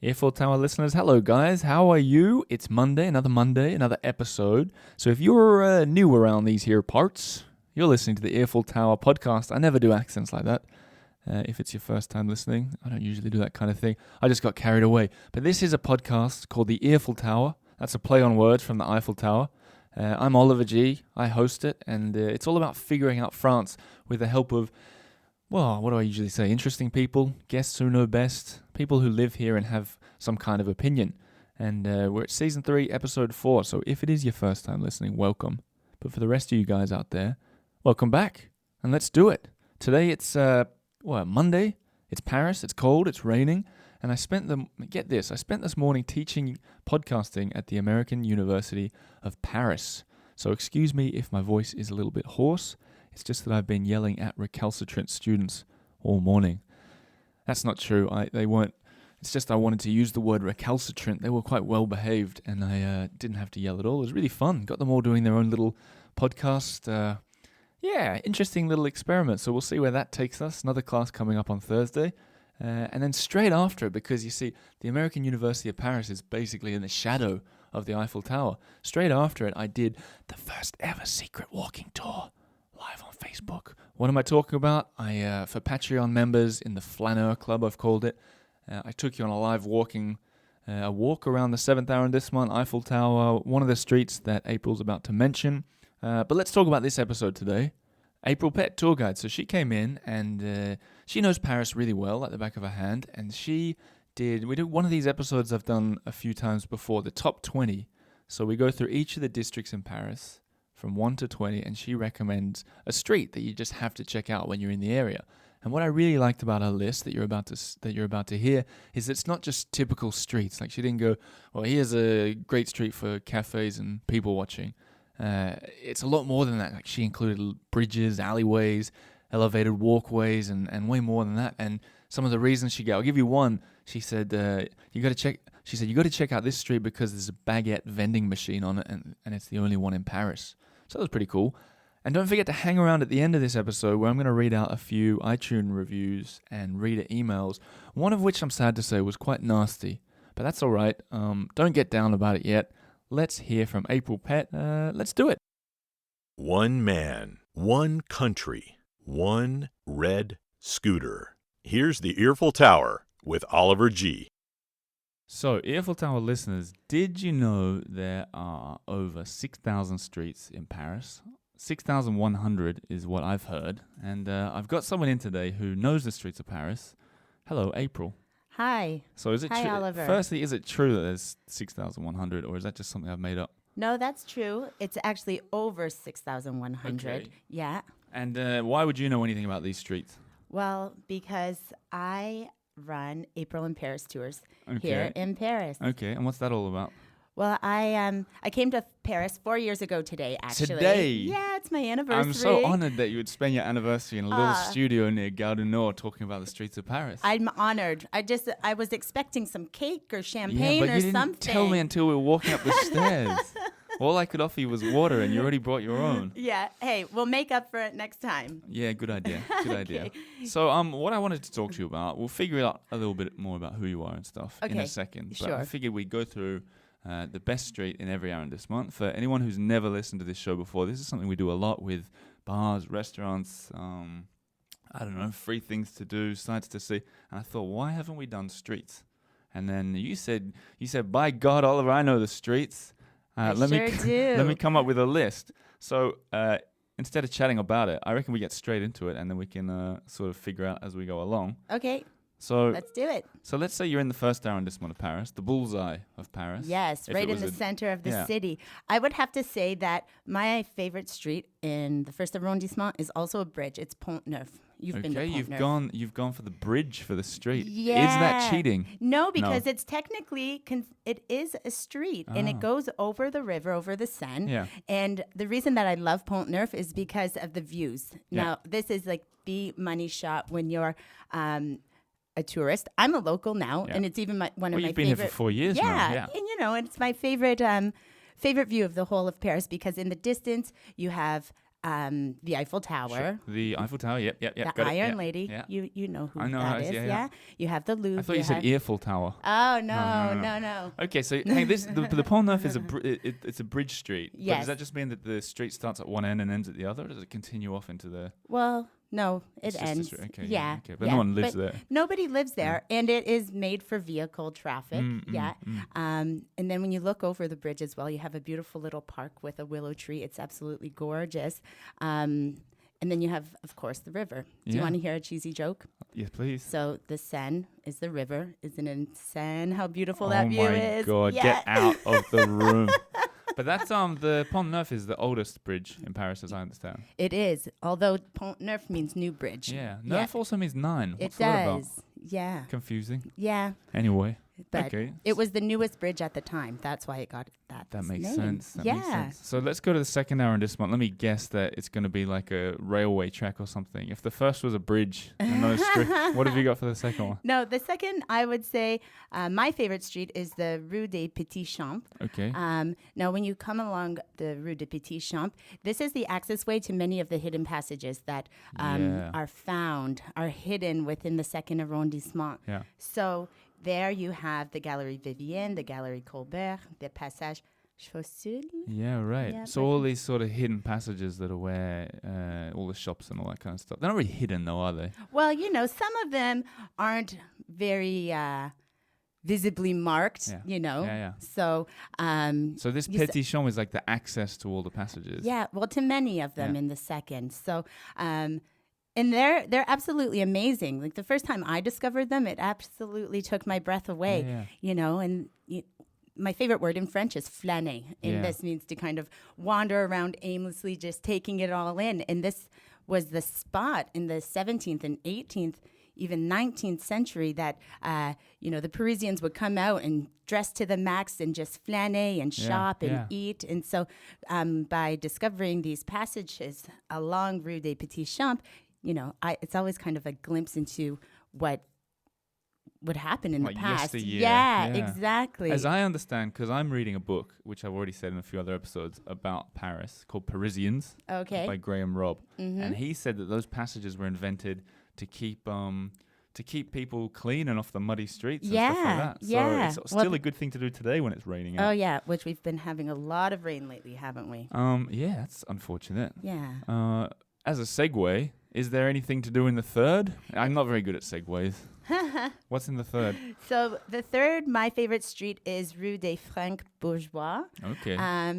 Eiffel Tower listeners, hello guys, how are you? It's Monday, another episode. So if you're new around these here parts, you're listening to the Eiffel Tower podcast. I never do accents like that. If it's your first time listening, I don't usually do that kind of thing. I just got carried away. But this is a podcast called the Eiffel Tower. That's a play on words from the Eiffel Tower. I'm Oliver G. I host it, and it's all about figuring out France with the help of, well, what do I usually say? Interesting people, guests who know best, people who live here and have some kind of opinion. And we're at Season 3, Episode 4, so if it is your first time listening, welcome. But for the rest of you guys out there, welcome back, and let's do it. Today it's, Monday, it's Paris, it's cold, it's raining, and I spent this morning teaching podcasting at the American University of Paris. So excuse me if my voice is a little bit hoarse. It's just that I've been yelling at recalcitrant students all morning. That's not true. They weren't. It's just I wanted to use the word recalcitrant. They were quite well behaved, and I didn't have to yell at all. It was really fun. Got them all doing their own little podcast. Interesting little experiment. So we'll see where that takes us. Another class coming up on Thursday. And then straight after it, because you see, the American University of Paris is basically in the shadow of the Eiffel Tower. Straight after it, I did the first ever secret walking tour live on Facebook. What am I talking about? For Patreon members in the Flaneur Club, I've called it, I took you on a live walk around the 7th arrondissement, Eiffel Tower, one of the streets that April's about to mention. But let's talk about this episode today. April Pett, tour guide. So she came in and she knows Paris really well, like the back of her hand. And we did one of these episodes I've done a few times before, the top 20. So we go through each of the districts in Paris from 1 to 20, and she recommends a street that you just have to check out when you're in the area. And what I really liked about her list that you're about to hear is it's not just typical streets. Like she didn't go, well, here's a great street for cafes and people watching. It's a lot more than that. Like she included bridges, alleyways, elevated walkways, and way more than that. And some of the reasons she gave, I'll give you one. She said you got to check out this street because there's a baguette vending machine on it, and it's the only one in Paris. So that was pretty cool. And don't forget to hang around at the end of this episode where I'm going to read out a few iTunes reviews and reader emails. One of which I'm sad to say was quite nasty, but that's all right. Don't get down about it yet. Let's hear from April Pett. Let's do it. One man, one country, one red scooter. Here's the Eiffel Tower with Oliver G. So, Eiffel Tower listeners, did you know there are over 6,000 streets in Paris? 6,100 is what I've heard. And I've got someone in today who knows the streets of Paris. Hello, April. Hi. So is it Hi, true? Oliver. Firstly, is it true that there's 6,100, or is that just something I've made up? No, that's true. It's actually over 6,100. Okay. Yeah. And why would you know anything about these streets? Well, because I run April in Paris tours here in Paris. Okay, and what's that all about? Well, I came to Paris 4 years ago today, actually. Today? Yeah, it's my anniversary. I'm so honored that you would spend your anniversary in a little studio near Gare du Nord talking about the streets of Paris. I'm honored. I was expecting some cake or champagne or something. Yeah, but you didn't tell me until we were walking up the stairs. All I could offer you was water, and you already brought your own. Yeah. Hey, we'll make up for it next time. Yeah, good idea. Good idea. So, what I wanted to talk to you about, we'll figure out a little bit more about who you are and stuff in a second. But sure. I figured we'd go through the best street in every arrondissement. For anyone who's never listened to this show before, this is something we do a lot with bars, restaurants, free things to do, sights to see. And I thought, why haven't we done streets? And then you said, by God, Oliver, I know the streets. Let me come up with a list. So instead of chatting about it, I reckon we get straight into it, and then we can sort of figure out as we go along. Okay. So let's do it. So let's say you're in the first arrondissement of Paris, the bullseye of Paris. Yes, right in the center of the city. I would have to say that my favorite street in the first arrondissement is also a bridge. It's Pont Neuf. You've been to Pont Neuf. You've gone for the bridge for the street. Yeah. Is that cheating? No, because it's technically it is a street and it goes over the river, over the Seine. Yeah. And the reason that I love Pont Neuf is because of the views. Yeah. Now, this is like the money shot when you're a tourist. I'm a local now, and it's even one of my favorite. You've been here for 4 years now. Yeah, and it's my favorite view of the whole of Paris because in the distance you have the Eiffel Tower. Sure. The Eiffel Tower, yep. The Iron Lady, you know who that is, yeah. You have the Louvre. I thought you said Eiffel Tower. Oh, no. Okay, so hey, the Pont Neuf is it's a bridge street. Yes. But does that just mean that the street starts at one end and ends at the other, or does it continue off into the... Well, no, it ends. Okay, yeah. Okay. But no one lives there. Nobody lives there, and it is made for vehicle traffic. And then when you look over the bridge as well, you have a beautiful little park with a willow tree. It's absolutely gorgeous. And then you have, of course, the river. Do you want to hear a cheesy joke? Yes, please. So the Seine is the river. Isn't it insane how beautiful that view is? Oh my God, get out of the room. But that's the Pont Neuf is the oldest bridge in Paris, as I understand. It is, although Pont Neuf means new bridge. Yeah, Neuf also means 9. What's it that does. About? Yeah. Confusing. Yeah. Anyway. But okay. It was the newest bridge at the time. That's why it got that makes name. sense. That makes sense. So let's go to the second arrondissement. Let me guess that it's going to be like a railway track or something. If the first was a bridge and not a street, what have you got for the second one? No, the second, I would say, my favorite street is the Rue des Petits Champs. Okay. Now, when you come along the Rue des Petits Champs, this is the access way to many of the hidden passages that are hidden within the second arrondissement. Yeah. So there you have the Galerie Vivienne, the Galerie Colbert, the Passage Choiseul. Yeah, right. Yeah, so all these sort of hidden passages that are where all the shops and all that kind of stuff. They're not really hidden though, are they? Well, some of them aren't very visibly marked, Yeah. So so this Petit Champs is like the access to all the passages. Yeah, well, to many of them in the second. So and they're absolutely amazing. Like the first time I discovered them, it absolutely took my breath away. Yeah. My favorite word in French is flâner. And this means to kind of wander around aimlessly, just taking it all in. And this was the spot in the 17th and 18th, even 19th century that, the Parisians would come out and dress to the max and just flâner and shop and eat. And so by discovering these passages along Rue des Petits Champs, it's always kind of a glimpse into what would happen in the past. Yesteryear. Yeah, exactly. As I understand, because I'm reading a book, which I've already said in a few other episodes, about Paris, called Parisians, by Graham Robb. Mm-hmm. And he said that those passages were invented to keep people clean and off the muddy streets and stuff like that. Yeah. So it's still a good thing to do today when it's raining out. Oh, yeah, which we've been having a lot of rain lately, haven't we? Yeah, that's unfortunate. Yeah. As a segue, is there anything to do in the third? I'm not very good at segues. What's in the third? So the third, my favorite street is Rue des Francs Bourgeois. Okay.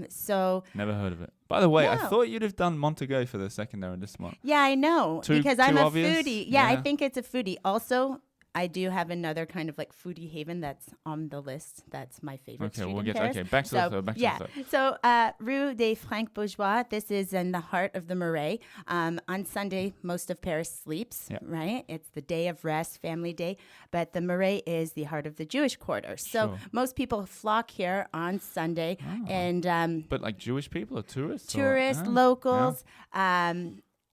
So never heard of it. By the way, I thought you'd have done Montego for the second arrondissement. Yeah, I know. Because I'm a obvious? foodie. Yeah, I think it's a foodie. Also, I do have another kind of like foodie haven that's on the list. That's my favorite street in Paris. Back to the third. So Rue des Francs Bourgeois, this is in the heart of the Marais. On Sunday, most of Paris sleeps, right? It's the day of rest, family day. But the Marais is the heart of the Jewish quarter. So most people flock here on Sunday. And but like Jewish people or tourists? Tourists, locals.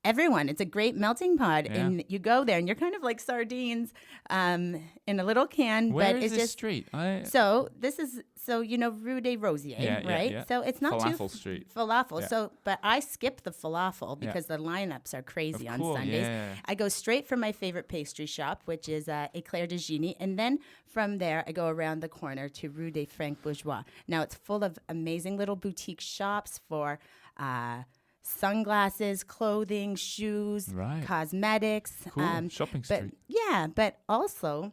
Everyone. It's a great melting pot. And you go there and you're kind of like sardines in a little can. Where but is it's this just street? So this is Rue des Rosiers, right? Yeah. So it's not Falafel street. Falafel. Yeah. So but I skip the falafel because the lineups are crazy on Sundays. Yeah. I go straight for my favorite pastry shop, which is Eclair de Genie, and then from there I go around the corner to Rue des Francs Bourgeois. Now it's full of amazing little boutique shops for sunglasses, clothing, shoes, cosmetics. Cool. Shopping street. But also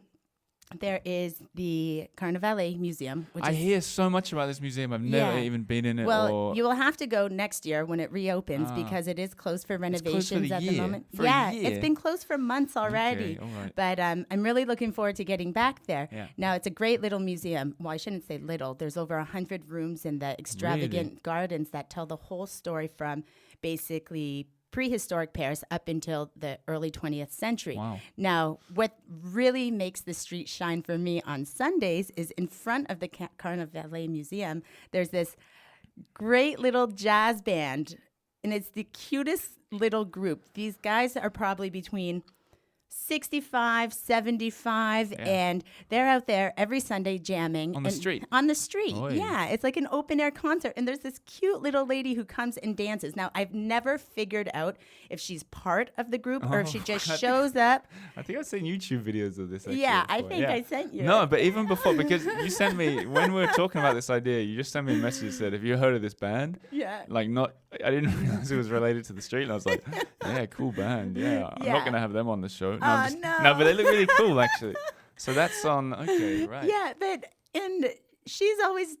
there is the Carnavalet Museum. I hear so much about this museum. I've never even been in it. Well, you will have to go next year when it reopens because it is closed for renovations at the moment. It's been closed for months already. Okay, all right. But I'm really looking forward to getting back there. Yeah. Now, it's a great little museum. Well, I shouldn't say little. There's over 100 rooms in the extravagant gardens that tell the whole story from basically prehistoric Paris up until the early 20th century. Wow. Now, what really makes the street shine for me on Sundays is in front of the Carnavalet Museum, there's this great little jazz band, and it's the cutest little group. These guys are probably between 65, 75, Yeah. and they're out there every Sunday jamming. On the street? On the street, Oy. yeah. It's like an open-air concert, and there's this cute little lady who comes and dances. Now, I've never figured out if she's part of the group or if she just shows up. I think I've seen YouTube videos of this. Actually, Yeah, I before. think I sent you. No, but even before, because you sent me, when we were talking about this idea, you just sent me a message that said, have you heard of this band? Yeah. Like, I didn't realize it was related to the street. And I was like, yeah, cool band. Yeah. I'm not going to have them on the show. No, but they look really cool, actually. So that's on, okay, right. Yeah, and she's always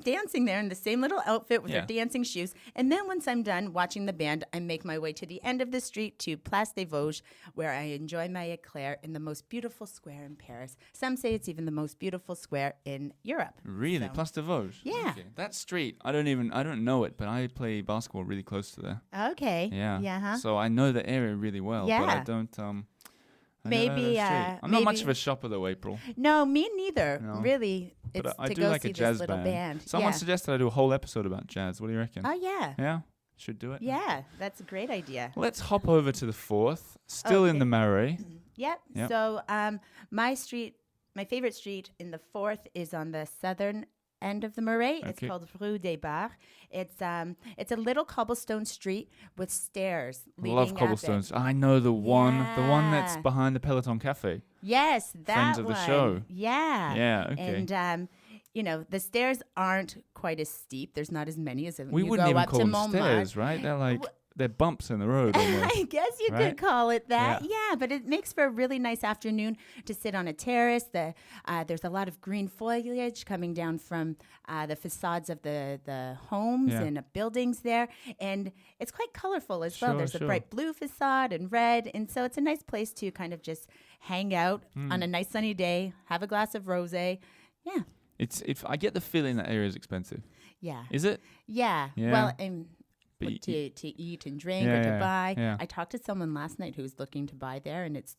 dancing there in the same little outfit with her dancing shoes. And then once I'm done watching the band, I make my way to the end of the street to Place des Vosges, where I enjoy my eclair in the most beautiful square in Paris. Some say it's even the most beautiful square in Europe. Really? So- Place des Vosges? Yeah. Okay. That street, I don't know it, but I play basketball really close to there. Okay. Yeah. Yeah. Huh? So I know the area really well, but I Yeah. don't, I Maybe, never know the street. I'm not much of a shopper though, April. No, me neither. No. Really, But it's I to do go like see a jazz this little band. Someone Yeah. suggested I do a whole episode about jazz. What do you reckon? Oh yeah. Yeah? Should do it? Yeah, that's a great idea. Let's hop over to the 4th. Still in Okay. the Marais. Yep. Yep. So my favorite street in the 4th is on the southern end of the Marais. It's Okay. called Rue des Bars. It's a little cobblestone street with stairs leading Love up cobblestones. it. I know the one that's Yeah. behind the Peloton Cafe. Yes, that Friends of the one. show. Yeah. Yeah, okay. And the stairs aren't quite as steep. There's not as many as We you wouldn't go even up call to them Montmartre. stairs, right? They're like they're bumps in the road almost. I guess you right? could call it that. Yeah. Yeah, but it makes for a really nice afternoon to sit on a terrace. There's a lot of green foliage coming down from the facades of the homes Yeah. and buildings there. And it's quite colorful as well. Sure, There's sure. a bright blue facade and red. And so it's a nice place to kind of just hang out Hmm. on a nice sunny day, have a glass of rosé. Yeah. I get the feeling that area is expensive. Yeah. Is it? Yeah. Yeah. Well, and But to eat and drink Yeah, or to yeah, buy. yeah. I talked to someone last night who was looking to buy there, and it's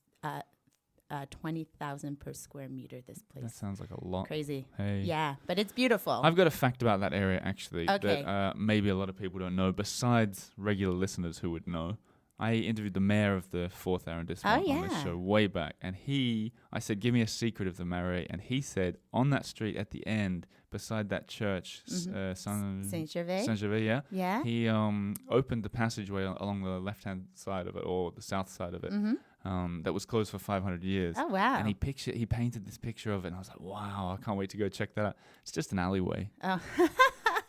20,000 per square meter. This That place, sounds like a lot. crazy. Hey. Yeah, but it's beautiful. I've got a fact about that area actually Okay. that maybe a lot of people don't know. Besides regular listeners who would know, I interviewed the mayor of the 4th arrondissement on this yeah. show way back, and I said, "Give me a secret of the Marais," and he said, on that street at the end, beside that church, Saint-Gervais. Saint-Gervais, yeah. Yeah. He opened the passageway along the left-hand side of it, or the south side of it, that was closed for 500 years. Oh wow. And he painted this picture of it, and I was like, wow, I can't wait to go check that out. It's just an alleyway. Oh.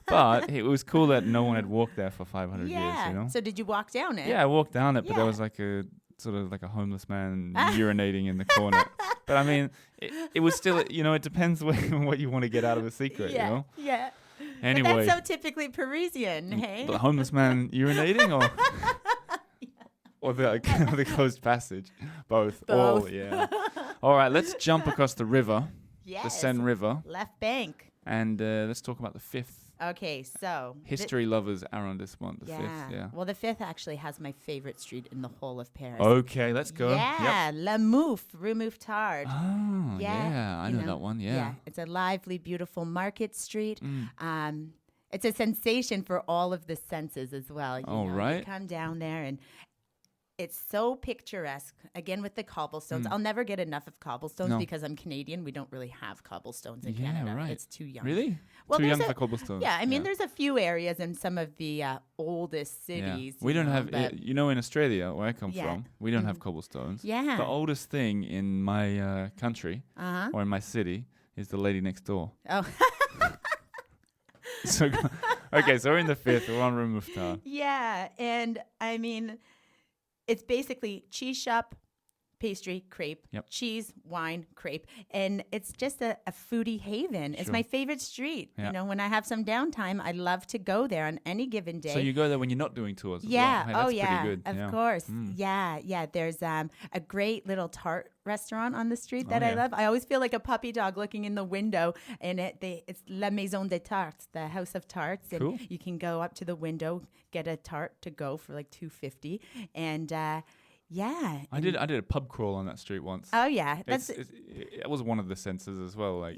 But it was cool that no one had walked there for 500 yeah. years, you know? So did you walk down it? Yeah, I walked down it, but there Yeah. was like a sort of like a homeless man urinating in the corner. But I mean, it was still, it depends what you want to get out of a secret, Yeah. you know? Yeah. Anyway. But that's so typically Parisian, hey? The homeless man urinating or the closed passage? Both. Both. Oh, yeah. All right, let's jump across the river, Yes. the Seine River, Left bank. and let's talk about the 5th. Okay, so History lovers arrondissement, the 5th, yeah. Well, the 5th actually has my favorite street in the whole of Paris. Okay, let's go. Yeah, Yep. La Mouffe, Rue Mouffetard. Oh, yeah, I know that one, yeah. It's a lively, beautiful market street. Mm. It's a sensation for all of the senses as well. You Oh, know, right. You come down there and it's so picturesque. Again, with the cobblestones. I'll never get enough of cobblestones No. because I'm Canadian. We don't really have cobblestones in Yeah, Canada. right. It's too young. Really? Well, Too there's young for cobblestones. Yeah, I mean, there's a few areas in some of the oldest cities. We you don't know, have, but- in Australia, where I come Yeah. from, we don't have cobblestones. Yeah. The oldest thing in my country Uh-huh. or in my city is the lady next door. Oh. So, okay, so we're in the 5th, we're on Rue Mouffetard. Yeah, and I mean, it's basically cheese shop, pastry, crepe, Yep. cheese, wine, crepe, and it's just a foodie haven. It's Sure. my favorite street. Yeah. You know, when I have some downtime, I love to go there on any given day. So you go there when you're not doing tours as yeah. well. Hey, Oh, that's yeah. pretty good. Of yeah. course. Mm. Yeah. Yeah. There's a great little tart restaurant on the street Oh, that I yeah. love. I always feel like a puppy dog looking in the window, and it's La Maison des Tartes, the House of Tarts, and Cool. you can go up to the window, get a tart to go for like $2.50, and Yeah. I did a pub crawl on that street once. Oh, yeah. It was one of the senses as well, like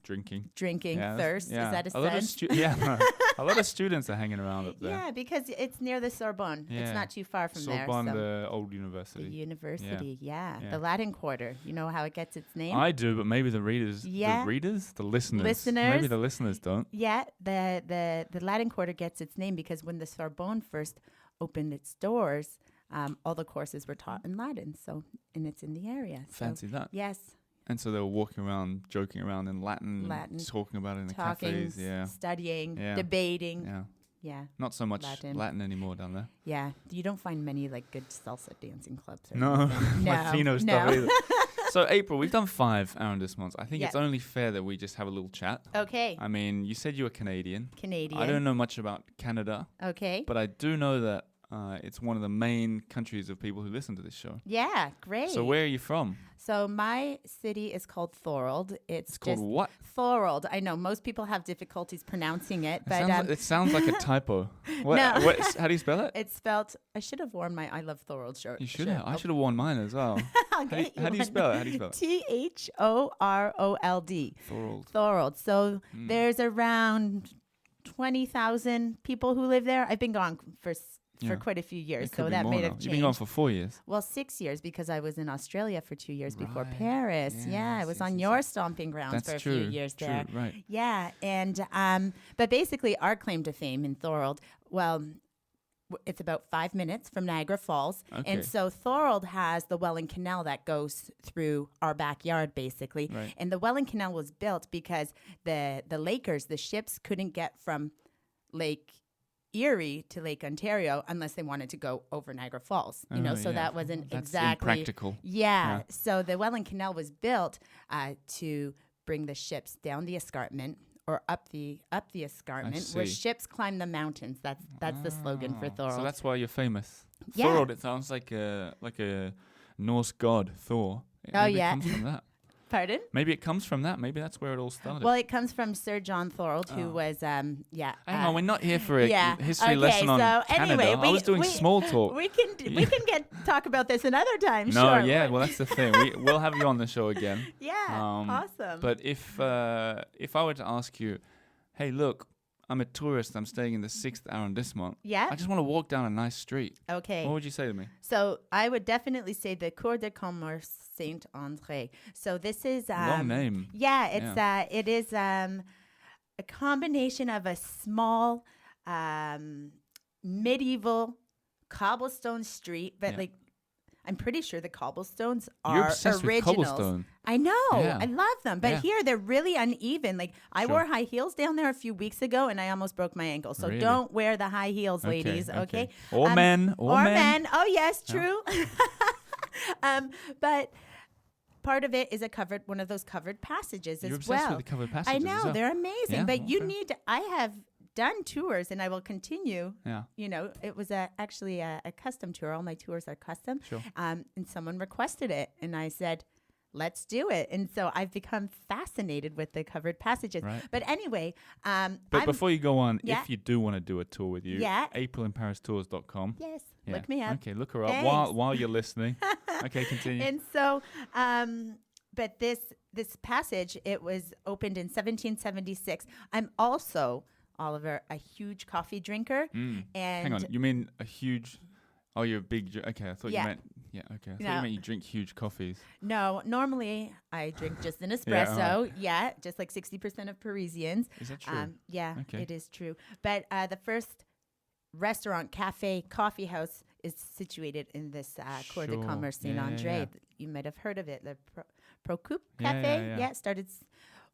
drinking. Drinking, Yeah, thirst. yeah. Is that a lot of sense? a lot of students are hanging around up there. Yeah, because it's near the Sorbonne. Yeah. It's not too far from there. Sorbonne, So. the old university. The university, yeah. Yeah. The Latin Quarter. You know how it gets its name? I do, but maybe the readers, Yeah. the listeners. Listeners. Maybe the listeners don't. Yeah, the Latin Quarter gets its name because when the Sorbonne first opened its doors, all the courses were taught in Latin. So, and it's in the area. Fancy that. Yes. And so they were walking around, joking around in Latin. Talking about it in the Talking, cafes. studying, Yeah. debating. Yeah. Yeah. Not so much Latin. Latin anymore down there. Yeah. You don't find many like good salsa dancing clubs. Or No, anything. Latino stuff either. So, April, we've done 5 arrondissements. I think Yeah. it's only fair that we just have a little chat. Okay. I mean, you said you were Canadian. Canadian. I don't know much about Canada, Okay. but I do know that it's one of the main countries of people who listen to this show. Yeah, great. So where are you from? So my city is called Thorold. It's Called just what? Thorold. I know most people have difficulties pronouncing it, but It sounds like a typo. What, No. how do you spell it? it's spelled. I should have worn my I Love Thorold shirt. You should have. I should have worn mine as well. I'll How do you, get how do you one. spell it? How do you spell it? Thorold. Thorold. Thorold. So Hmm. there's around 20,000 people who live there. I've been gone for Yeah. quite a few years, It could so be that more may now. have changed. You've been gone for 4 years. Well, 6 years because I was in Australia for 2 years before Right. Paris. Yeah, I Yes, was yes, on yes, your yes. stomping grounds That's for a true. few years True. there. Right. Yeah, and but basically our claim to fame in Thorold, well, it's about 5 minutes from Niagara Falls. Okay. And so Thorold has the Welland Canal that goes through our backyard, basically. Right. And the Welland Canal was built because the Lakers, the ships, couldn't get from Lake Erie to Lake Ontario unless they wanted to go over Niagara Falls. You know, Oh, so yeah. that wasn't That's exactly impractical. Yeah. Yeah. So the Welland Canal was built to bring the ships down the escarpment or up the escarpment where see. ships climb the mountains. That's the slogan for Ah, Thorold. So that's why you're famous. Yeah. Thorold, it sounds like a Norse god, Thor. Oh, Maybe yeah. It comes from that. Pardon? Maybe it comes from that. Maybe that's where it all started. Well, it comes from Sir John Thorold, who Oh. was Hang on, we're not here for a yeah. history Okay, lesson on so Canada. anyway, I was doing small talk. We can talk about this another time. No, sure. yeah, well, that's the thing. We'll have you on the show again. Yeah, awesome. But if I were to ask you, hey, look, I'm a tourist. I'm staying in the 6th arrondissement. Yeah. I just want to walk down a nice street. Okay. What would you say to me? So I would definitely say the Cour de Commerce Saint-André. So this is Long name. Yeah, it is a combination of a small medieval cobblestone street, but Yeah. like I'm pretty sure the cobblestones You're are obsessed with originals. cobblestone. I know. Yeah. I love them. But Yeah. here they're really uneven. Like I Sure. wore high heels down there a few weeks ago and I almost broke my ankle. So Really? don't wear the high heels, ladies, okay? Or men. Or men. Oh, yes, true. But part of it is one of those covered passages You're as obsessed well. with the covered I passages know. as well. They're amazing. Yeah, But you okay. I have done tours and I will continue. Yeah. You know, it was actually a custom tour. All my tours are custom. Sure. And someone requested it. And I said, let's do it. And so I've become fascinated with the covered passages. Right. But anyway, But before you go on, Yeah. if you do want to do a tour with you, Yeah. aprilinparistours.com. yes, Yeah. look me up. Okay, look her up Thanks. while you're listening. Okay, continue. And so, but this passage, it was opened in 1776. I'm also, Oliver, a huge coffee drinker. And Hang on, you mean a huge... Oh, you're a big... Okay, I thought Yeah. you meant... Yeah, okay. I thought No. you meant you drink huge coffees. No, normally I drink just an Yeah, espresso. Yeah, just like 60% of Parisians. Is that true? Yeah, Okay. it is true. But the first restaurant, cafe, coffee house is situated in this Cour de Sure. Commerce Yeah, yeah, Saint-André. yeah. You might have heard of it, the Procoupe Yeah, Cafe. yeah, yeah. Started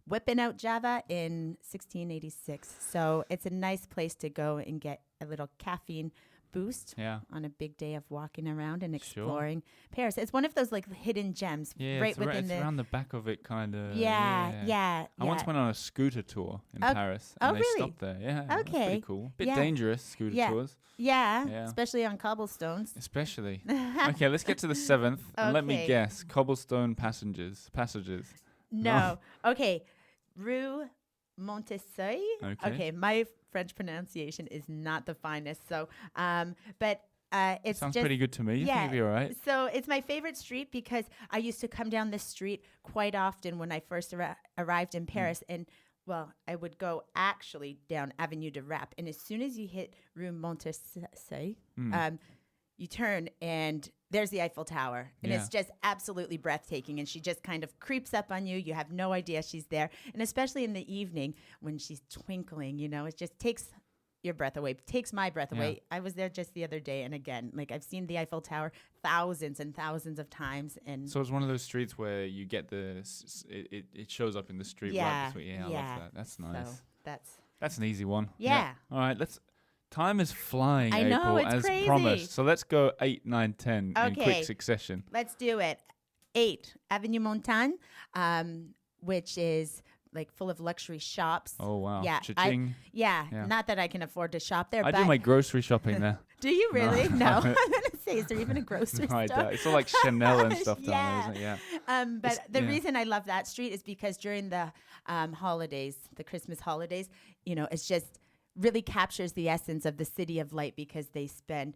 whipping out Java in 1686. So it's a nice place to go and get a little caffeine boost Yeah. on a big day of walking around and Sure. exploring Paris. It's one of those like hidden gems Yeah, right it's, within it's the... around the back of it, kind of. Yeah. I once went on a scooter tour in Oh, Paris, oh, and they really? stopped there. Yeah, that's Okay. pretty cool. Bit Yeah. dangerous, scooter Yeah. tours, Yeah, Yeah. especially on cobblestones. especially. Okay, let's get to the 7th, and let me Okay. guess. Cobblestone passages. No. Okay. Rue Montesseuil. Okay. My French pronunciation is not the finest. So, but It's Sounds just, pretty good to me. I think it'd be all right. So it's my favorite street because I used to come down this street quite often when I first arrived in Paris. And, well, I would go actually down Avenue de Rap. And as soon as you hit Rue Montessay, you turn and there's the Eiffel Tower. And it's just absolutely breathtaking. And she just kind of creeps up on you. You have no idea she's there. And especially in the evening when she's twinkling, you know, it just takes your breath away, takes my breath away. I was there just the other day. And again, like I've seen the Eiffel Tower thousands and thousands of times. And So it's one of those streets where you get it shows up in the street right between. Yeah, I love that. That's nice. So that's an easy one. Yeah. All right, time is flying, I know, April, it's as crazy. promised. So let's go 8, 9, 10 in Okay. quick succession. Let's do it. 8, Avenue Montaigne, which is like full of luxury shops. Oh, wow. Yeah, Cha-ching. Yeah, not that I can afford to shop there. I but do my grocery shopping there. Do you really? No. I'm going to say, is there even a grocery No, I store? don't. It's all like Chanel and stuff down there, isn't it? Yeah. But the reason I love that street is because during the holidays, the Christmas holidays, you know, it's just really captures the essence of the city of light because they spend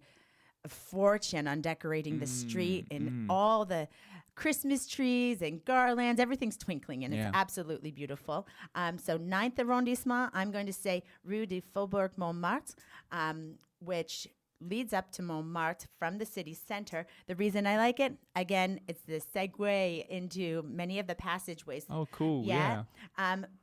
a fortune on decorating the street and all the Christmas trees and garlands, everything's twinkling and it's absolutely beautiful. So 9th arrondissement, I'm going to say Rue du Faubourg Montmartre, which leads up to Montmartre from the city center. The reason I like it, again, it's the segue into many of the passageways. Oh, cool.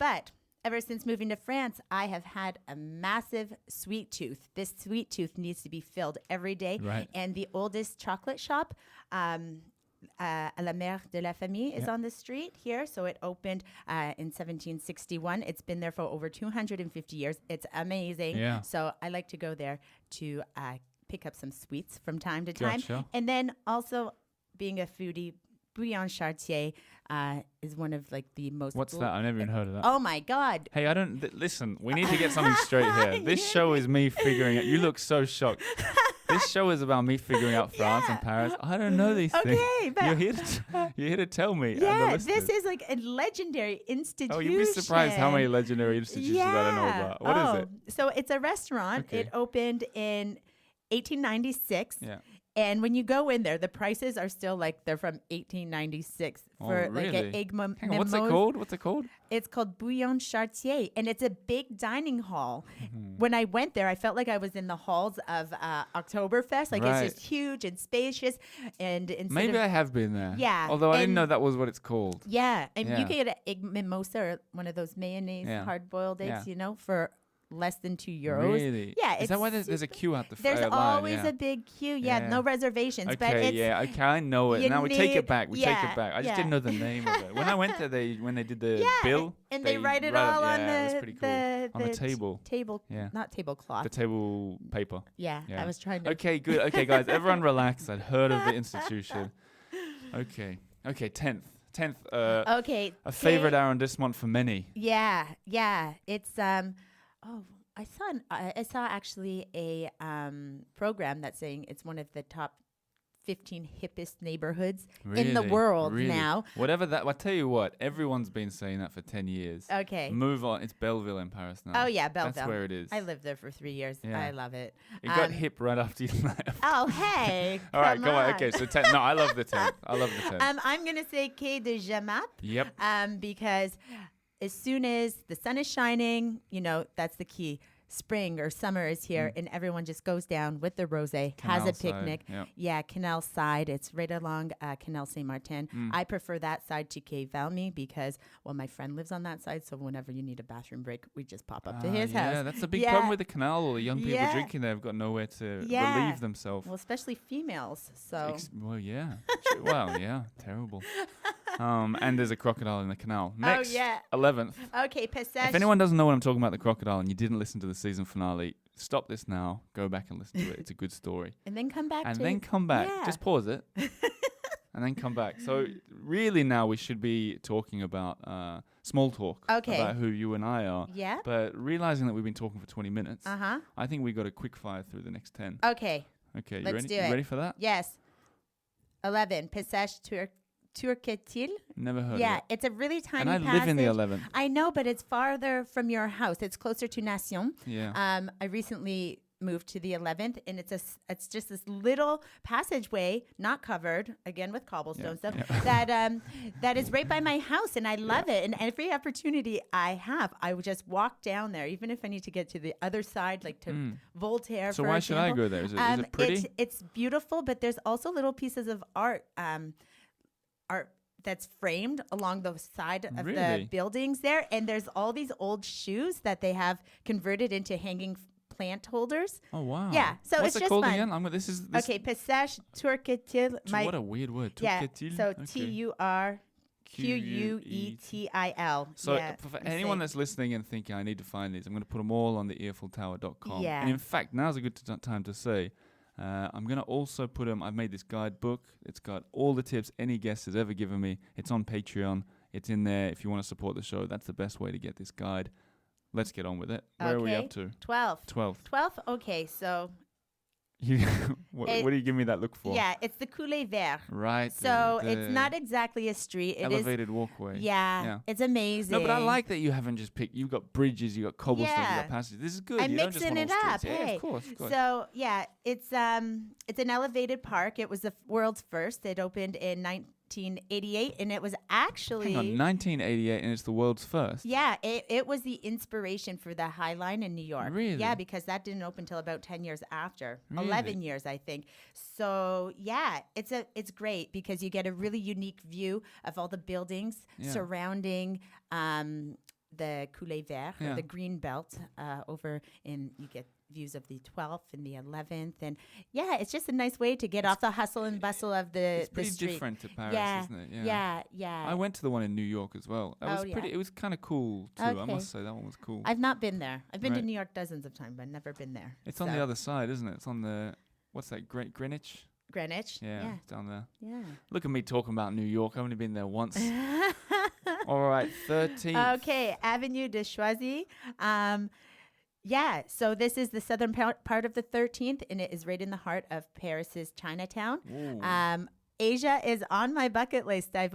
But ever since moving to France, I have had a massive sweet tooth. This sweet tooth needs to be filled every day. Right. And the oldest chocolate shop, à la Mère de la Famille, is on the street here. So it opened in 1761. It's been there for over 250 years. It's amazing. Yeah. So I like to go there to pick up some sweets from time to time. Gotcha. And then also being a foodie, Bouillon Chartier is one of like the most. What's that? I've never even heard of that. Oh my God! Hey, I don't listen. We need to get something straight here. This show is me figuring out. You look so shocked. This show is about me figuring out France and Paris. I don't know these things. Okay, but You're here to tell me. yeah, this is like a legendary institution. Oh, you'd be surprised how many legendary institutions I don't know about. What is it? So it's a restaurant. Okay. It opened in 1896. Yeah. And when you go in there, the prices are still like they're from 1896 for like an egg Hang on, what's it called? What's it called? It's called Bouillon Chartier, and it's a big dining hall. When I went there, I felt like I was in the halls of Oktoberfest. Like it's just huge and spacious. And Maybe I have been there. Yeah. Although I didn't know that was what it's called. Yeah, and you can get an egg mimosa or one of those mayonnaise hard-boiled eggs, you know, for less than €2. Really? Yeah. Is that why there's a queue out the There's line? always a big queue. Yeah, no reservations. Okay, but it's, okay, I know it. Now we take it back. We take yeah, it back. I just yeah. didn't know the name of it. When I went there, when they did the bill, and they write it all on it was pretty cool. On the table. Not tablecloth. The table paper. Yeah, Yeah. I was trying to. Okay, good. Okay, guys, everyone relax. I'd heard of the institution. Okay, 10th. Okay. A favorite arrondissement for many. Yeah. It's I saw actually a program that's saying it's one of the top 15 hippest neighborhoods in the world now. Whatever that, I tell you what, everyone's been saying that for 10 years. Okay. Move on. It's Belleville in Paris now. Oh yeah, Belleville. That's where it is. I lived there for 3 years. Yeah. I love it. It got hip right after you left. Oh hey. All right, come on. on. Okay, so 10. No, I love the 10th. I love the 10th. I'm gonna say Quai de Jemappes. Yep. Because as soon as the sun is shining, you know, that's the key. Spring or summer is here, and everyone just goes down with their rosé, has a picnic. Yep. Yeah, Canal side. It's right along Canal Saint-Martin. I prefer that side to Quai Valmy because, well, my friend lives on that side, so whenever you need a bathroom break, we just pop up to his house. Yeah, that's a big problem with the canal. All the young people drinking there have got nowhere to relieve themselves. Well, especially females. So. Well, yeah. Well, yeah. Terrible. And there's a crocodile in the canal. Next, 11th. Okay, Passage. If anyone doesn't know what I'm talking about, the crocodile, and you didn't listen to the season finale, stop this now. Go back and listen to it. It's a good story. And then come back. Yeah. Just pause it. And then come back. So really now we should be talking about small talk. Okay. About who you and I are. Yeah. But realizing that we've been talking for 20 minutes, Uh-huh. I think we got a quick fire through the next 10. Okay. Okay, you Let's ready? do You it. ready for that? Yes. 11. Passage Turquetil. Never heard of Yeah, it. it's a really tiny And I passage. live in the 11th. I know, but it's farther from your house. It's closer to Nation. Yeah. I recently moved to the 11th, and it's just this little passageway, not covered, again with cobblestone stuff, that is right by my house, and I love it. And every opportunity I have, I would just walk down there, even if I need to get to the other side, like to Voltaire. So for why should I example. go there? Is it pretty? It's beautiful, but there's also little pieces of art that's framed along the side of the buildings there, and there's all these old shoes that they have converted into hanging plant holders. Oh wow! Yeah, so what's it's it just called fun. again? Okay, Passage Turquetil. What a weird word. Yeah, Turquetil? so Okay. Turquetil. So yeah, for anyone that's listening and thinking, I need to find these, I'm going to put them all on the eiffeltower.com. Yeah. And in fact, now's a good time to say, I'm going to also put them, I've made this guidebook. It's got all the tips any guest has ever given me. It's on Patreon. It's in there if you want to support the show. That's the best way to get this guide. Let's get on with it. Where are we up to? 12. 12. Okay, so... what do you give me that look for? Yeah, it's the Coulée Vert. Right. So it's not exactly a street. It elevated walkway. Yeah, it's amazing. No, but I like that you haven't just picked. You've got bridges, you've got cobblestones, you've Yeah. got passages. This is good. I'm You don't just mixing want it all up. streets. Hey. Yeah, of course. So yeah, it's an elevated park. It was the world's first. It opened in 1988, and it was actually Hang on, 1988, and it's the world's first. Yeah, it was the inspiration for the High Line in New York. Really? Yeah, because that didn't open until about 10 years after. Really? 11 years, I think. So yeah, it's great because you get a really unique view of all the buildings surrounding the Coulée Vert, or the green belt over in, you get views of the 12th and the 11th, and yeah, it's just a nice way to get off the hustle and bustle of the It's pretty street. different to Paris, isn't it? Yeah. I went to the one in New York as well. It was pretty. It was kind of cool too. I Okay. must say that one was cool. I've not been there. I've been to Right. New York dozens of times, but I've never been there. It's on the other side, isn't it? It's on the what's that? Greenwich. Greenwich. Yeah, it's down there. Yeah. Look at me talking about New York. I've only been there once. All right, 13th. Okay, Avenue de Choisy. Yeah, so this is the southern part of the 13th, and it is right in the heart of Paris's Chinatown. Asia is on my bucket list. I've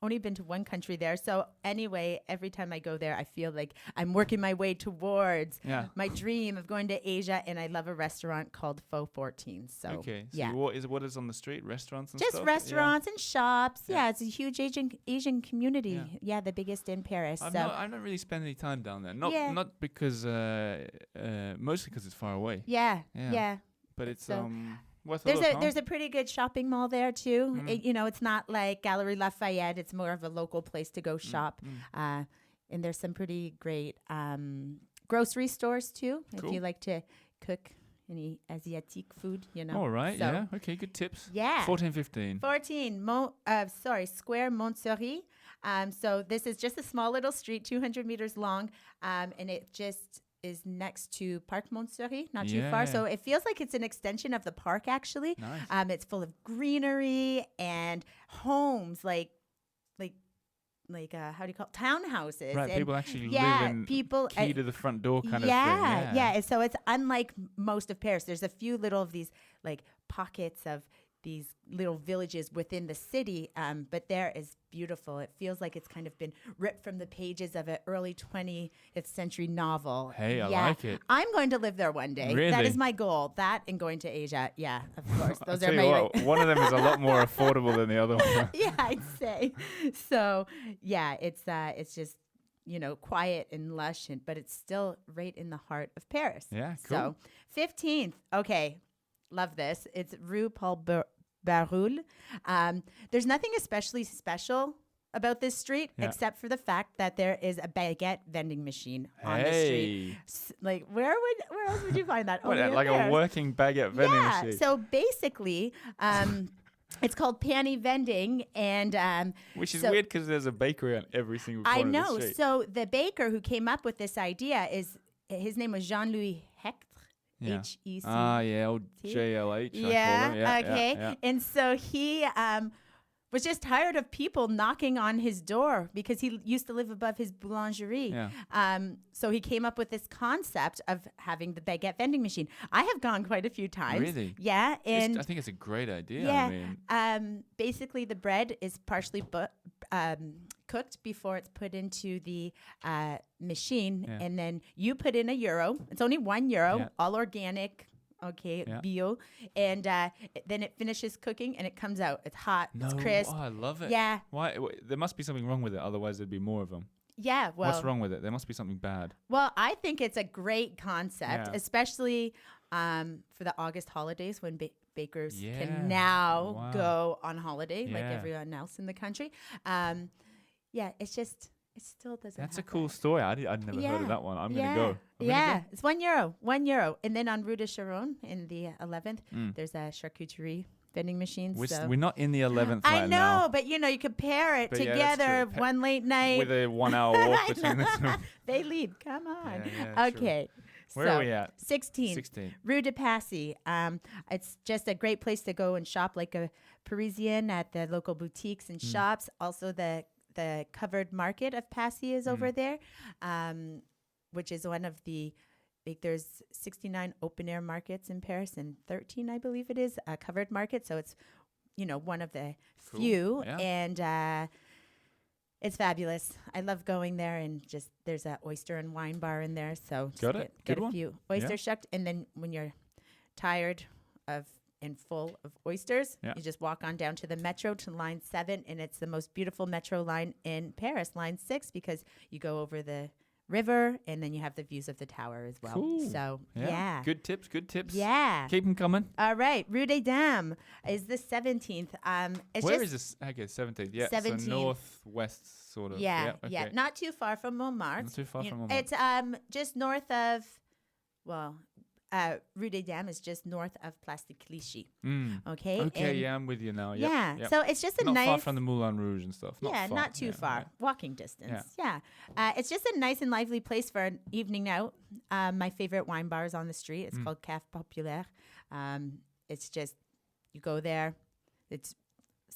only been to one country there. So anyway, every time I go there, I feel like I'm working my way towards my dream of going to Asia. And I love a restaurant called Faux 14. So, okay. So yeah. what is on the street? Restaurants and Just stuff? restaurants and shops. Yeah, it's a huge Asian community. Yeah, the biggest in Paris. I've not really spent any time down there. Not because, mostly because it's far away. Yeah. But it's So, worth a look, huh? There's a pretty good shopping mall there too. It's not like Galerie Lafayette. It's more of a local place to go shop. And there's some pretty great grocery stores too. Cool. If you like to cook any Asiatic food, All right. So, Okay. Good tips. Yeah. 14, 15. 14, Square Montessori. So this is just a small little street, 200 meters long, and it just is next to Parc Montessori, not too far. So it feels like it's an extension of the park, actually. Nice. It's full of greenery and homes, like how do you call it? Townhouses. Right, and people actually live in key to the front door kind of thing. Yeah. And so it's unlike most of Paris. There's a few little of these like pockets of these little villages within the city, but there is beautiful. It feels like it's kind of been ripped from the pages of an early 20th century novel. Hey, I like it. I'm going to live there one day. Really? That is my goal. That and going to Asia. Yeah, of course. Those I'll are tell you my what, one of them is a lot more affordable than the other one. yeah, I'd say. So yeah, it's just quiet and lush, but it's still right in the heart of Paris. Yeah, cool. So 15th. Okay, love this. It's Rue Paul Baroul. There's nothing especially special about this street except for the fact that there is a baguette vending machine on the street. Like where else would you find that? What, Only like there. a working baguette vending machine? Yeah. So basically, it's called Panny Vending, and which is weird because there's a bakery on every single corner I of know. the street. So the baker who came up with this idea his name was Jean-Louis Hecht. H-E-C. Old JLH. Yeah, I call him. okay. Yeah. And so he was just tired of people knocking on his door because he used to live above his boulangerie. Yeah. So he came up with this concept of having the baguette vending machine. I have gone quite a few times. Really? Yeah. And I think it's a great idea. yeah. I mean, Basically, the bread is partially cooked before it's put into the machine, Yeah. and then you put in €1. It's only €1, Yeah. all organic. Okay, Yeah. bio, and then it finishes cooking and it comes out. It's hot, No, it's crisp. I love it. Yeah, Why? There must be something wrong with it. Otherwise, there'd be more of them. yeah. Well, What's wrong with it? There must be something bad. Well, I think it's a great concept, Yeah. especially for the August holidays when bakers Yeah. can now Wow. go on holiday like Yeah. everyone else in the country. It's just, it still doesn't. That's a have cool that. story. I'd never heard of that one. I'm gonna go. It's €1, €1, and then on Rue de Charonne in the 11th, there's a charcuterie vending machine. We're not in the 11th I right know, now. but you compare it But yeah, that's together true. one late night. With a 1 hour walk between the two. They leave. Come on. Yeah, true. Okay. Where are we at? 16. 16. Rue de Passy. It's just a great place to go and shop like a Parisian at the local boutiques and shops. Also, the covered market of Passy is over there, which is one of the, there's 69 open air markets in Paris and 13, I believe it is, covered market. So it's, one of the Cool. few. Yeah. And it's fabulous. I love going there, and just there's a oyster and wine bar in there. So just Got it. get Good a one. few oysters Yeah. shucked, and then when you're tired of and full of oysters, Yeah. you just walk on down to the metro to line 7, and it's the most beautiful metro line in Paris, line 6, because you go over the river and then you have the views of the tower as well. Cool. So Yeah. Good tips. Yeah. Keep them coming. All right, Rue des Dames is the 17th. Where is this? Okay, 17th. Yeah. 17th. So northwest, sort of. Yeah, Okay. not too far from Montmartre. Not too far from Montmartre. It's just north of, Rue des Dames is just north of Place de Clichy. Okay. Okay, And I'm with you now. Yep, yep. So it's just a not nice. far from the Moulin Rouge and stuff. Not too far. Yeah. Walking distance. Yeah. It's just a nice and lively place for an evening out. My favorite wine bar is on the street. It's called Café Populaire. It's just, you go there. It's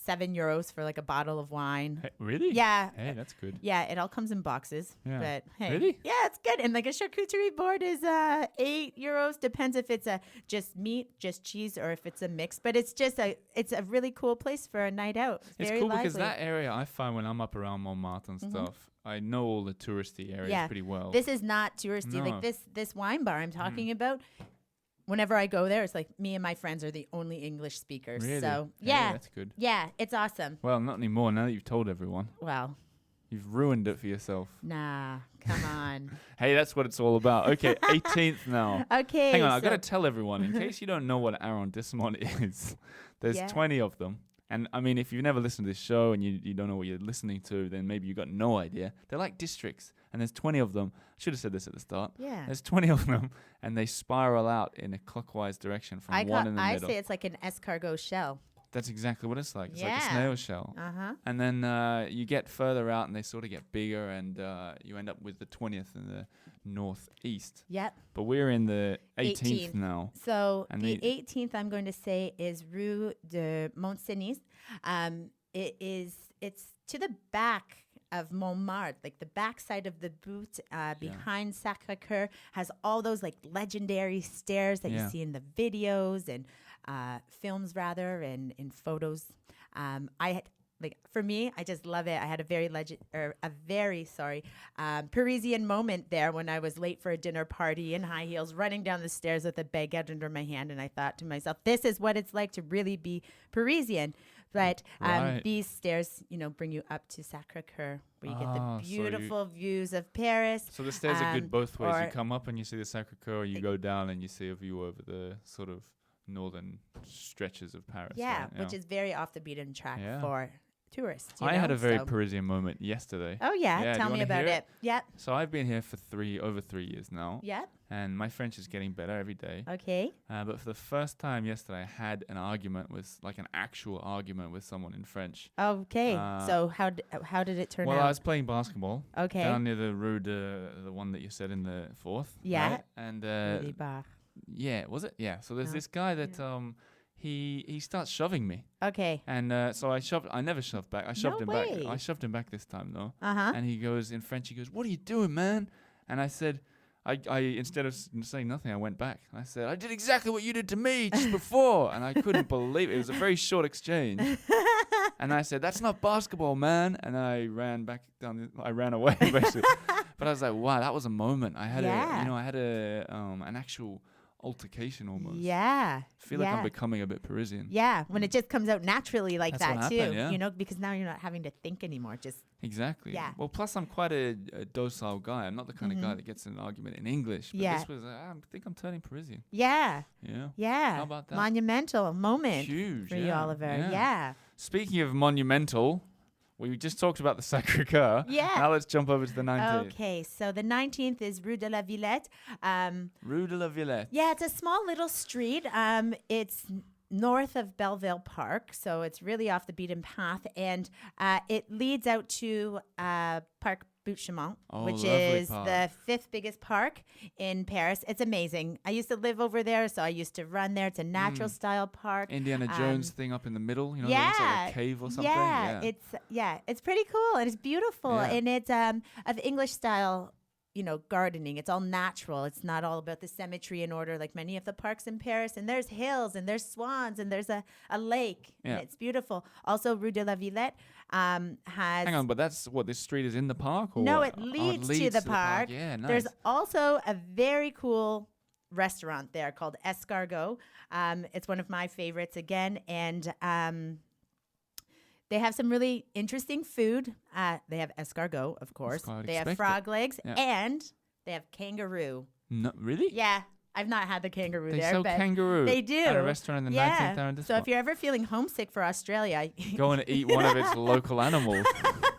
€7 for like a bottle of wine. Hey, really? Yeah. Hey, that's good. Yeah, it all comes in boxes. Yeah. But hey. Really? Yeah, it's good. And like a charcuterie board is €8. Depends if it's just meat, just cheese, or if it's a mix. But it's a really cool place for a night out. It's very cool lively. because that area, I find when I'm up around Montmartre and stuff, I know all the touristy areas Yeah. pretty well. This is not touristy. No. Like this wine bar I'm talking about. Whenever I go there, it's like me and my friends are the only English speakers. Really? So Hey, yeah, that's good. yeah, it's awesome. Well, not anymore. Now that you've told everyone, Well, you've ruined it for yourself. nah, come on. Hey, that's what it's all about. Okay, 18th now. Okay, Hang on, I've so- got to tell everyone, in case you don't know what arrondissement is, there's Yeah. 20 of them. And I mean, if you've never listened to this show and you don't know what you're listening to, then maybe you've got no idea. They're like districts, and there's 20 of them. I should have said this at the start. Yeah. There's 20 of them, and they spiral out in a clockwise direction from one in the I middle. say it's like an escargot shell. That's exactly what it's like. It's like a Yeah. snail shell. Uh-huh. And then you get further out, and they sort of get bigger, and you end up with the 20th in the northeast. Yep. But we're in the 18th now. So And the the- 18th, I'm going to say, is Rue de Montcenis. It's to the back of Montmartre, like the backside of the boot behind Sacré-Cœur has all those like legendary stairs that Yeah. you see in the videos and films rather, and in photos. For me, I just love it. I had a very Parisian moment there when I was late for a dinner party in high heels, running down the stairs with a baguette under my hand, and I thought to myself, "This is what it's like to really be Parisian." But Right. these stairs, bring you up to Sacré-Cœur, where you get the Ah, so you- beautiful views of Paris. So the stairs are good both ways. or- You come up and you see the Sacré-Cœur, or you go down and you see a view over the sort of northern stretches of Paris. Yeah, right? which is very off the beaten track Yeah. for tourists. I had a very so- Parisian moment yesterday. Oh yeah, Yeah, do tell you me wanna about hear it. Yep, So I've been here for over 3 years now, yep. and my French is getting better every day. Okay. But for the first time yesterday, I had an actual argument with someone in French. Okay. Uh, So how did it turn Well, out? I was playing basketball Okay. down near the Rue de, the one that you said in the 4th. Yeah. Right? And Really bar. yeah, was it? Yeah. So there's No. this guy that he starts shoving me, Okay. and so I never shoved back. I shoved him way. back. I shoved him back this time though. Uh huh. And he goes in French. He goes, "What are you doing, man?" And I said, I instead of saying nothing, I went back. I said, I did exactly what you did to me just before. And I couldn't believe it. It was a very short exchange. And I said, that's not basketball, man. And I ran back down. I ran away, basically. But I was like, wow, that was a moment. I had an actual altercation almost. Yeah. I feel like I'm becoming a bit Parisian. Yeah, when it just comes out naturally like That's that what too. happened, yeah. You know, because now you're not having to think anymore. Just Exactly. Yeah. Well, plus I'm quite a docile guy. I'm not the kind of guy that gets in an argument in English. But this was, I think I'm turning Parisian. Yeah. Yeah. Yeah. How about that? Monumental moment Huge. for you, Oliver. Yeah. Speaking of monumental, we just talked about the Sacré-Cœur. Yeah. Now let's jump over to the 19th. Okay, so the 19th is Rue de la Villette. Rue de la Villette. Yeah, it's a small little street. It's north of Belleville Park, so it's really off the beaten path, and it leads out to Parc Butte-Chaumont, which is park. the 5th biggest park in Paris. It's amazing. I used to live over there, so I used to run there. It's a natural style park. Indiana Jones thing up in the middle, you know, yeah, looks like a cave or something. It's pretty cool and it's beautiful, Yeah. and it's of English style, you know, gardening. It's all natural. It's not all about the symmetry and order like many of the parks in Paris. And there's hills and there's swans and there's a lake. Yeah. And it's beautiful. Also, Rue de la Villette has... Hang on, but that's what, this street is in the park? Or No, what? it leads to the park. Yeah, nice. There's also a very cool restaurant there called Escargot. It's one of my favorites again. And... they have some really interesting food. They have escargot, of course. They have frog legs, and they have kangaroo. No, really? Yeah, I've not had the kangaroo They there, sell but kangaroo they do. at a restaurant in the 19th arrondissement. So if you're ever feeling homesick for Australia, go and eat one of its local animals.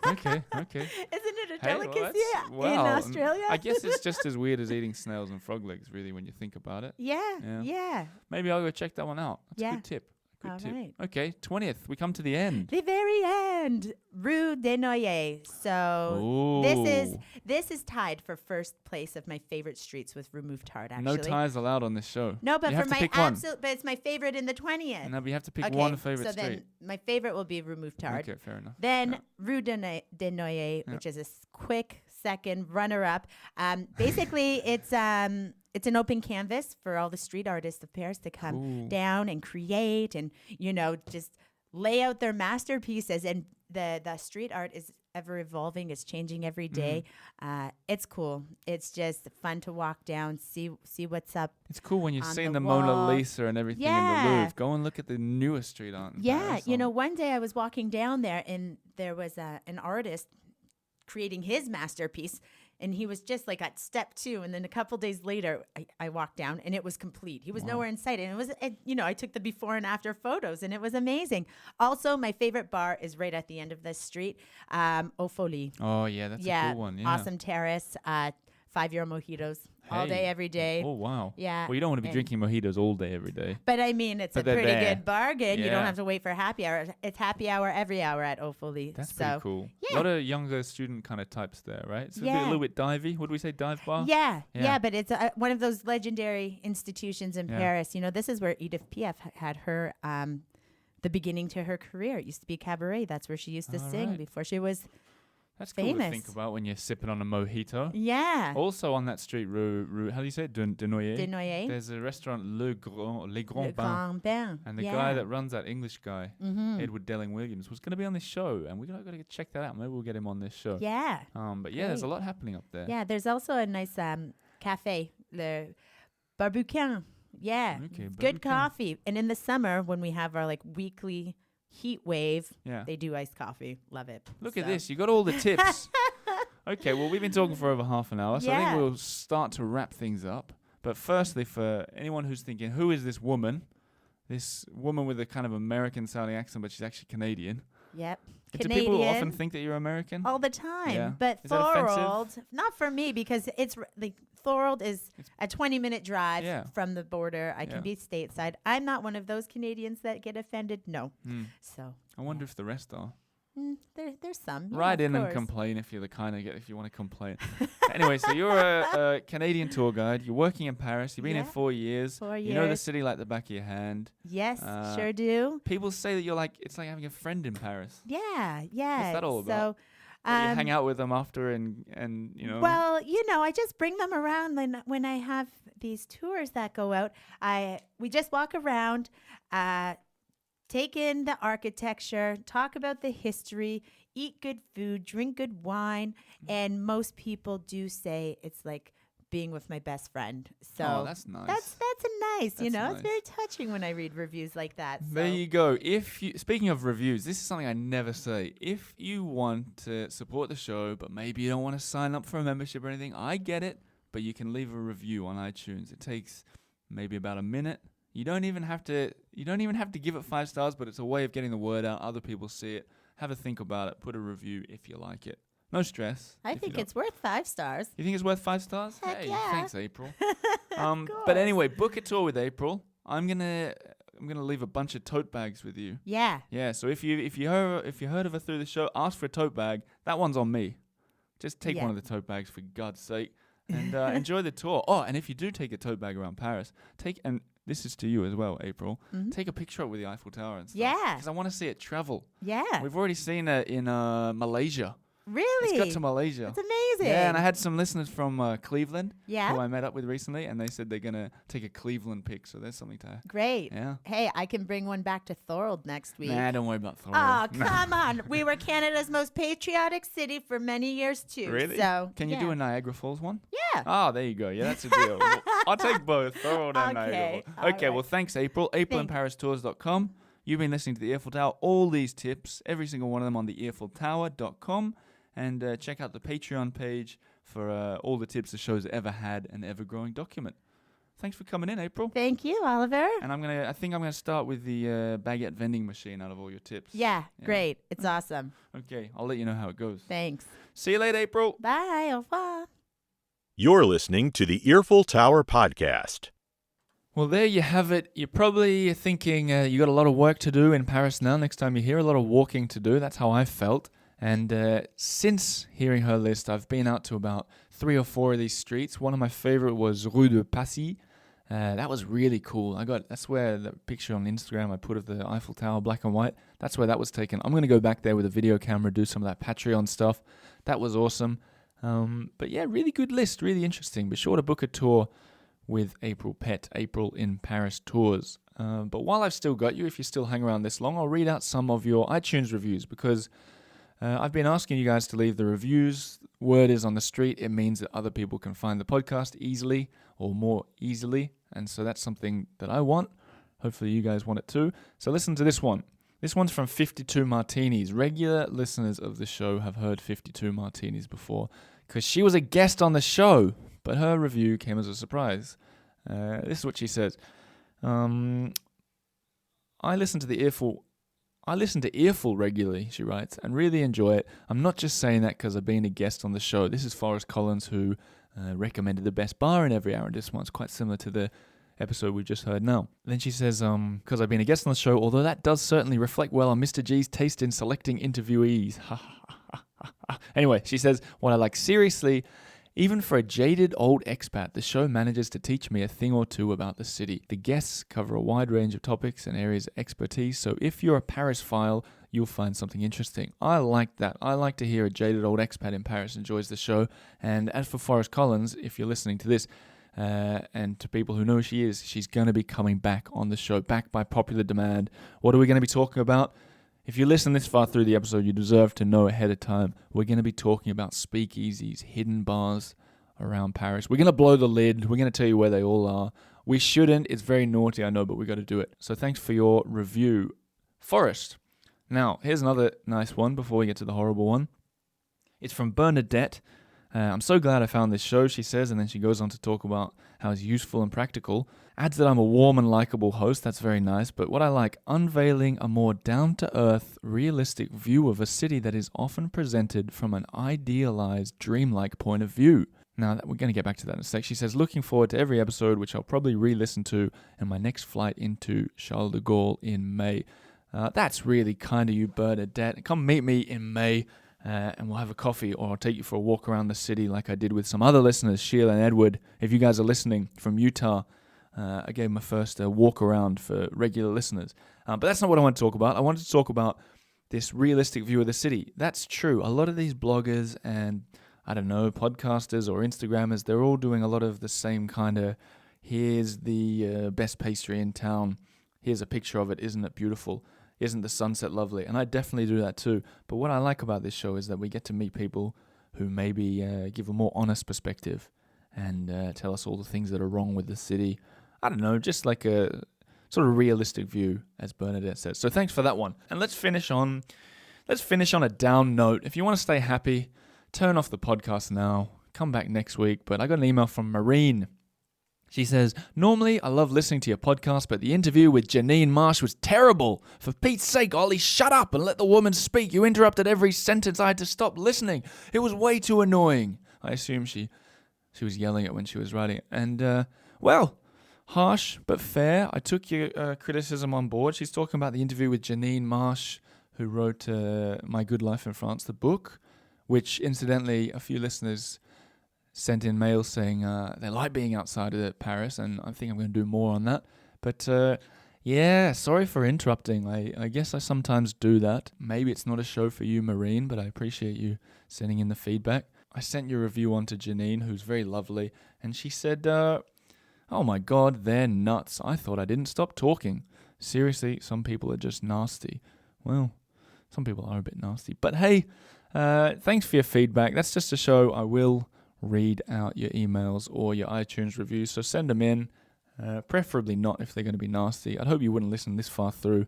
Okay. Isn't it a Hey, delicacy in well, Australia? I guess it's just as weird as eating snails and frog legs, really, when you think about it. Yeah. Maybe I'll go check that one out. That's a good tip. All right. Okay, 20th. We come to the end. The very end, Rue des Noyers. So this is tied for first place of my favorite streets with Rue Mouffetard. Actually, No ties allowed on this show. No, but you for have to my pick one. but it's my favorite in the 20th. No, but you have to pick one favorite so street. then my favorite will be Rue Mouffetard. Okay, fair enough. Then Rue des Noyers, which is a quick second runner-up. Basically, it's an open canvas for all the street artists of Paris to come down and create and, you know, just lay out their masterpieces. And the street art is ever evolving. It's changing every day. It's cool. It's just fun to walk down, see what's up. It's cool when you're on seeing the the Mona wall. Lisa and everything in the Louvre. Go and look at the newest street art. in Paris. You know, one day I was walking down there and there was an artist creating his masterpiece, and he was just like at step 2, and then a couple days later I walked down and it was complete. He was nowhere in sight, and it was I took the before and after photos, and it was amazing. Also, my favorite bar is right at the end of this street, Au Folie. Oh yeah, that's a cool one. Yeah. Awesome terrace, €5 mojitos all day, every day. Oh wow. Yeah. Well, you don't want to be drinking mojitos all day, every day. But I mean, it's a they're pretty there. good bargain. You don't Yeah. have to wait for happy hour. It's happy hour every hour at Au Folie. That's so, pretty cool. Yeah. A lot of younger student kind of types there, right? So Yeah. a little bit divey. Would we say dive bar? Yeah, but it's one of those legendary institutions in Yeah. Paris. You know, this is where Edith Piaf had her the beginning to her career. It used to be cabaret. That's where she used to sing right. before she was That's cool famous. to think about when you're sipping on a mojito. Yeah. Also on that street, Rue how do you say it? De Noyer? De Noyer. There's a restaurant, Les Le Grands Bains. Grand Bain. And the yeah. guy that runs that English guy, Edward Delling Williams, was going to be on this show. And we've got to check that out. Maybe we'll get him on this show. Yeah. But yeah, there's a lot happening up there. Yeah, there's also a nice cafe, Le Barbouquin. Yeah. Okay, Good Barbouquin. coffee. And in the summer, when we have our weekly heat wave, Yeah. they do iced coffee. Love it. Look at So- this. You got all the tips. Okay, well, we've been talking for over half an hour, so I Yeah. think we'll start to wrap things up. But firstly, for anyone who's thinking, who is this woman? This woman with a kind of American-sounding accent, but she's actually Canadian. Yep. Do people often think that you're American? all the time. Yeah. But Is that offensive? Thorold, not for me, because it's like Thorold is a 20-minute drive Yeah. from the border. I Yeah. can be stateside. I'm not one of those Canadians that get offended. No. So I wonder if the rest are. there's some. Yeah, Write of in and course. complain if you're the kind of if you want to complain. Anyway, so you're a Canadian tour guide. You're working in Paris. You've been here Yeah. 4 years. 4 You know the years. city like the back of your hand. Yes, Uh, sure do. People say that it's like having a friend in Paris. Yeah. What's that all about? Do you hang out with them after and Well, I just bring them around when I have these tours that go out. We just walk around, take in the architecture, talk about the history, eat good food, drink good wine, and most people do say it's like being with my best friend. So that's nice. That's nice, That's nice. It's very touching when I read reviews like that. So. There you go. Speaking of reviews, this is something I never say. If you want to support the show, but maybe you don't want to sign up for a membership or anything, I get it, but you can leave a review on iTunes. It takes maybe about a minute. You don't even have to give it 5 stars, but it's a way of getting the word out. Other people see it. Have a think about it. Put a review if you like it. No stress. I think it's worth 5 stars. You think it's worth 5 stars? Heck hey, yeah. Thanks, April. Of But course. anyway, book a tour with April. I'm gonna leave a bunch of tote bags with you. Yeah. Yeah. So if you heard of her through the show, ask for a tote bag. That one's on me. Just take one of the tote bags for God's sake, and enjoy the tour. Oh, and if you do take a tote bag around Paris, and this is to you as well, April. Mm-hmm. Take a picture with the Eiffel Tower and stuff. Yeah. Because I want to see it travel. Yeah. We've already seen it in Malaysia. Really? It's got to Malaysia. That's amazing. Yeah, and I had some listeners from Cleveland who Yeah. I met up with recently, and they said they're going to take a Cleveland pic, so there's something to... Great. Yeah. Hey, I can bring one back to Thorold next week. Nah, don't worry about Thorold. Oh, come on. We were Canada's most patriotic city for many years, too. Really? So, Can you do a Niagara Falls one? Yeah. Oh, there you go. Yeah, that's a deal. I'll take both, Thorold and Okay, Niagara all Falls. Okay, right. well, thanks, April. AprilinParisTours.com. You've been listening to the Eiffel Tower. All these tips, every single one of them on the EiffelTower.com. And check out the Patreon page for all the tips the show's ever had, an ever-growing document. Thanks for coming in, April. Thank you, Oliver. And I think I'm gonna start with the baguette vending machine out of all your tips. Yeah, great. It's awesome. Okay, I'll let you know how it goes. Thanks. See you later, April. Bye. Au revoir. You're listening to the Eiffel Tower Podcast. Well, there you have it. You're probably thinking you got a lot of work to do in Paris now. Next time you're here, a lot of walking to do. That's how I felt. And since hearing her list, I've been out to about 3 or 4 of these streets. One of my favorite was Rue de Passy. That was really cool. That's where the picture on Instagram I put of the Eiffel Tower, black and white, that's where that was taken. I'm going to go back there with a video camera, do some of that Patreon stuff. That was awesome. But yeah, really good list, really interesting. Be sure to book a tour with April Pett, April in Paris Tours. But while I've still got you, if you still hang around this long, I'll read out some of your iTunes reviews because I've been asking you guys to leave the reviews. Word is on the street. It means that other people can find the podcast easily or more easily. And so that's something that I want. Hopefully you guys want it too. So listen to this one. This one's from 52 Martinis. Regular listeners of the show have heard 52 Martinis before because she was a guest on the show, but her review came as a surprise. This is what she says. I listen to Earful regularly, she writes, and really enjoy it. I'm not just saying that because I've been a guest on the show. This is Forrest Collins who recommended the best bar in every arrondissement. It's quite similar to the episode we just heard now. Then she says, because I've been a guest on the show, although that does certainly reflect well on Mr. G's taste in selecting interviewees. Anyway, she says, what I like seriously, even for a jaded old expat, the show manages to teach me a thing or two about the city. The guests cover a wide range of topics and areas of expertise, so if you're a Paris-phile, you'll find something interesting. I like that. I like to hear a jaded old expat in Paris enjoys the show. And as for Forrest Collins, if you're listening to this, and to people who know who she is, she's going to be coming back on the show, back by popular demand. What are we going to be talking about? If you listen this far through the episode, you deserve to know ahead of time. We're going to be talking about speakeasies, hidden bars around Paris. We're going to blow the lid. We're going to tell you where they all are. We shouldn't. It's very naughty, I know, but we got to do it. So thanks for your review, Forrest. Now, here's another nice one before we get to the horrible one. It's from Bernadette. I'm so glad I found this show, she says, and then she goes on to talk about how it's useful and practical. Adds that I'm a warm and likable host. That's very nice. But what I like, unveiling a more down-to-earth, realistic view of a city that is often presented from an idealized, dreamlike point of view. Now, we're going to get back to that in a sec. She says, looking forward to every episode, which I'll probably re-listen to in my next flight into Charles de Gaulle in May. That's really kind of you, Bernadette. Come meet me in May. And we'll have a coffee, or I'll take you for a walk around the city like I did with some other listeners, Sheila and Edward. If you guys are listening from Utah, I gave my first walk around for regular listeners. But that's not what I want to talk about. I wanted to talk about this realistic view of the city. That's true. A lot of these bloggers and, I don't know, podcasters or Instagrammers, they're all doing a lot of the same kind of, here's the best pastry in town. Here's a picture of it. Isn't it beautiful? Isn't the sunset lovely? And I definitely do that too. But what I like about this show is that we get to meet people who maybe give a more honest perspective and tell us all the things that are wrong with the city. I don't know, just like a sort of realistic view, as Bernadette says. So thanks for that one. And let's finish on a down note. If you want to stay happy, turn off the podcast now. Come back next week. But I got an email from Marine. She says, normally I love listening to your podcast, but the interview with Janine Marsh was terrible. For Pete's sake, Ollie, shut up and let the woman speak. You interrupted every sentence. I had to stop listening. It was way too annoying. I assume she was yelling it when she was writing it. And, well, harsh but fair. I took your criticism on board. She's talking about the interview with Janine Marsh, who wrote My Good Life in France, the book, which, incidentally, a few listeners sent in mail saying they like being outside of Paris, and I think I'm going to do more on that. But, yeah, sorry for interrupting. I guess I sometimes do that. Maybe it's not a show for you, Marine, but I appreciate you sending in the feedback. I sent your review on to Janine, who's very lovely, and she said, oh my God, they're nuts. I thought I didn't stop talking. Seriously, some people are just nasty. Well, some people are a bit nasty. But hey, thanks for your feedback. That's just a show. I will read out your emails or your iTunes reviews, so send them in. Preferably not if they're going to be nasty. I'd hope you wouldn't listen this far through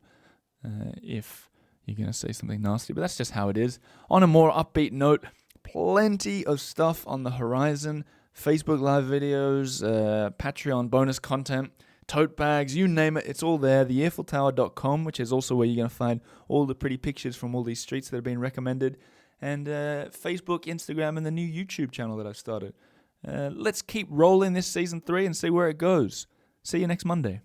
if you're going to say something nasty, but that's just how it is. On a more upbeat note, plenty of stuff on the horizon. Facebook Live videos, Patreon bonus content, tote bags, you name it, it's all there. TheEiffelTower.com, which is also where you're going to find all the pretty pictures from all these streets that have been recommended. And Facebook, Instagram, and the new YouTube channel that I've started. Let's keep rolling this season 3 and see where it goes. See you next Monday.